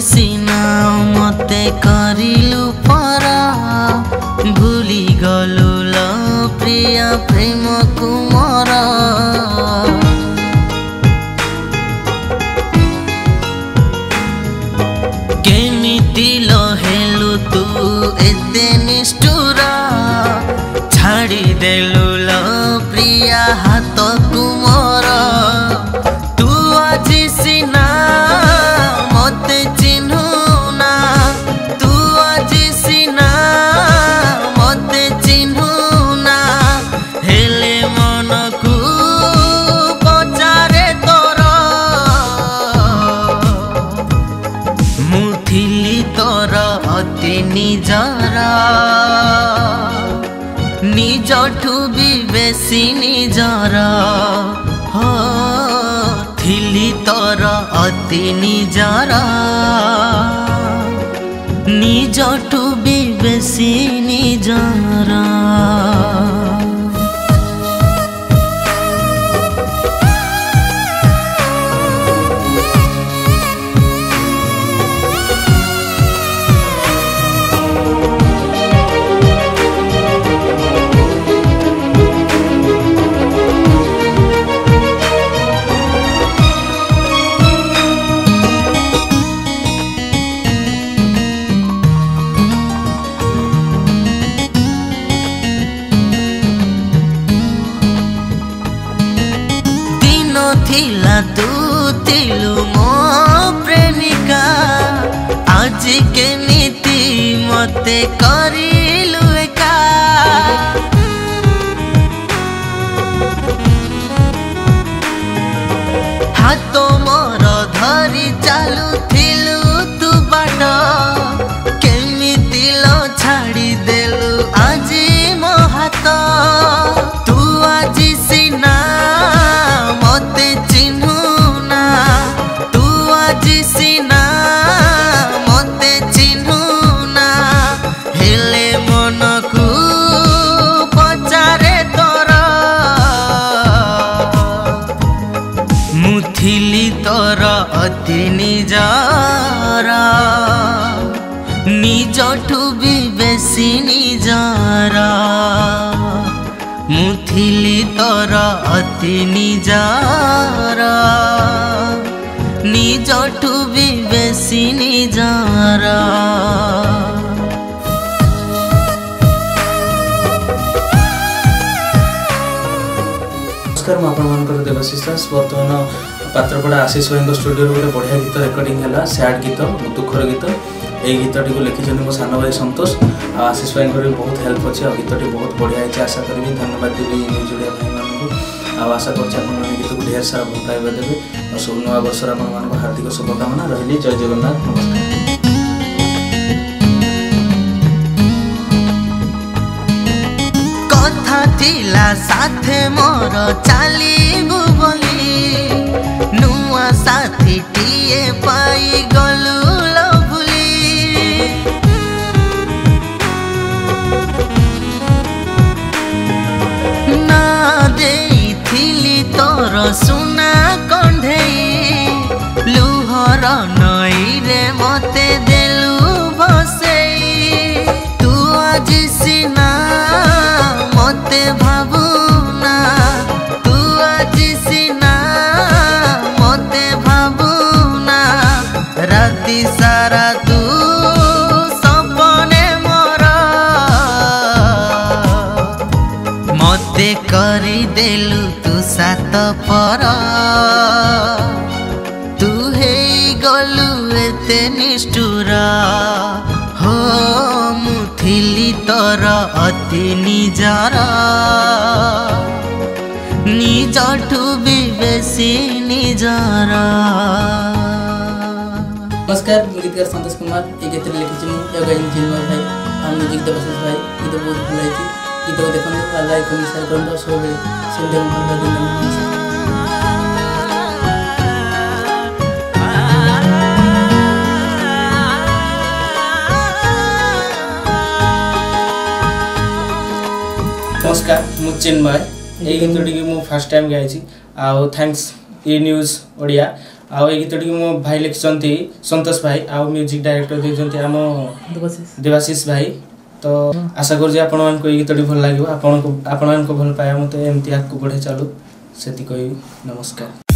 सिना मते करिलु परा भूली गलु लो प्रिया प्रेम कुमार केमिति लहेलु तू एते निष्ठुरा छाड़ी देलु लो प्रिया हाथ कुमार तू आज सिना निजठू भी बेसी निजर हो थिली तोर अति निजर निजठू भी बेसी निजर थिला तू थिलु मो प्रेमिका आज केमिति मते करिलु एका हाथ मोर धरी चालू थिलु तू बाट केमिति लो छाड़ी देलु आज मो हाथ तू आज सिना थिली तोर अति निजरा निजठू भी बेसी निजरा मुथिली तोर अति निजरा निजठू भी बेसी निजरा नमस्कार मैं देवशीष दास बर्तमान पात्रपड़ा आशीष भाई स्टूडियो गोटे बढ़िया गीत रेकर्डिंग है सैड गीत दुखर गीत यही गीतटी को लिखिं मो सान भाई संतोष आशीष भाई भी बहुत हेल्प अच्छे और गीतटी बहुत बढ़िया है आशा करी धन्यवाद देवी न्यूज ओडिया भाई मानक आशा कर गीत को ढेर सारा भल पाइबा देवे और शुभ नवा वर्ष आप हार्दिक शुभकामना रही जय जगन्नाथ नमस्कार। कथा थिला साथे मोर चालिबु बोली नुआ साथी टीए पाई गलु लो भूली ना देइथिली तोर सुना कंढेई लुहर नई रे मते देलु बसेई तू आज सिना मते भावुना तू आज सिना मते भावुना राति सारा तू सपने मोर मते करी देलु तू सात पर तू एते निष्ठुर हो मुथिली तोर अति निजर निजठु भी बेसी निजर। नमस्कार, मैं गीतकार संतोष कुमार। ये गीत लिखी मुझे गायन चिन्मय भाई और म्यूजिक देवाशीष भाई। गीत बहुत भल लगी। गीत को देखो और लाइक और शेयर करो। सब सुनते भल लगे। नमस्कार, मु चिन्मय। ये गीतटी मु फर्स्ट टाइम गाई आउ थैंक्स ई न्यूज ओडिया। आउ ये गीतटी मो भाई लिखिसंती संतोष भाई आउ म्यूजिक डायरेक्टर देइसंती आम देवाशीष भाई। तो आशा कर जे आपण मान को ये गीतटी भल लागिवो। आपण मान को भल पाया मते एमती आगु बढ़े चालू सेति कहि। नमस्कार।